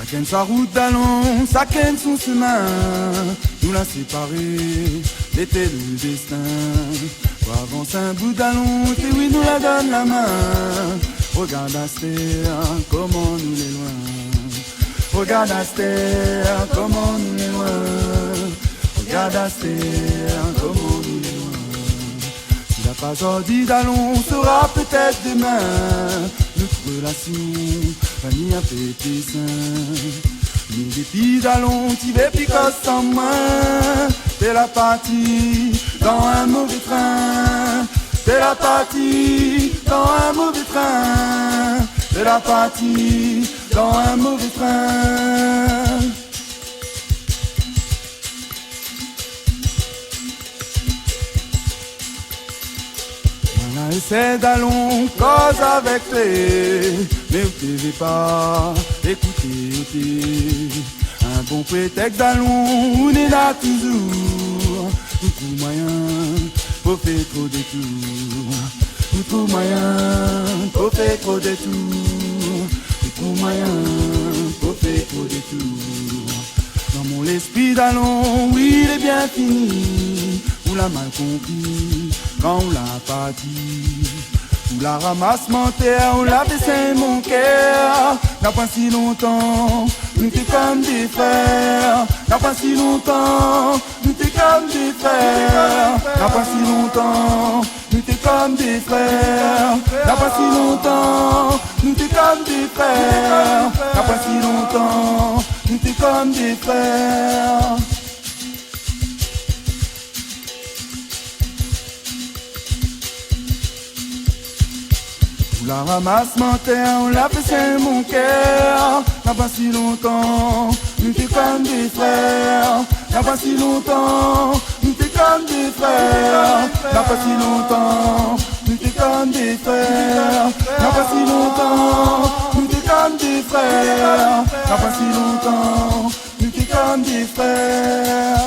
Chacun sa route d'allons, chacun son chemin. Nous l'a séparé, c'était le destin. Pour avancer un bout d'allons, et oui nous la donne la main. Regarde Astér, comment nous les loin. Regarde Astér, comment nous les loin. Regarde Astér, comment nous les loin. S'il n'a pas aujourd'hui d'allons, sera peut-être demain. Notre relation, famille un petit sain. Nous des filles d'allons, tu veux piquer sans main. T'es la partie dans un mauvais train. T'es la partie dans un mauvais train. T'es la partie dans un mauvais train. On a essayé d'allons, cause avec toi. Mais vous ne devez pas écouter. Un bon prétexte d'allons, on est là toujours. Nous trouve moyen pour faire trop de tours. Nous trouve moyen pour faire trop de tours. Nous trouve moyen pour faire trop de tours. Dans mon esprit d'allons, oui, il est bien fini. On l'a mal compris quand on l'a pas dit. On la ramasse mon terre, on l'a baissé mon cœur. N'a pas si longtemps, nous t'es comme des frères. N'a pas si longtemps, nous t'es comme des frères. N'a pas si longtemps, nous t'es comme des frères. N'a pas si longtemps, nous t'es comme des frères. N'a pas si longtemps, nous t'es comme des frères. On la ramasse mon terre, on l'a fait mon cœur. N'a pas si longtemps, nous t'es comme des frères. N'a pas si longtemps, nous t'es comme des frères. N'a pas si longtemps, nous t'es comme des frères. N'a pas si longtemps, nous t'es comme des frères. N'a pas si longtemps, nous t'es comme des frères.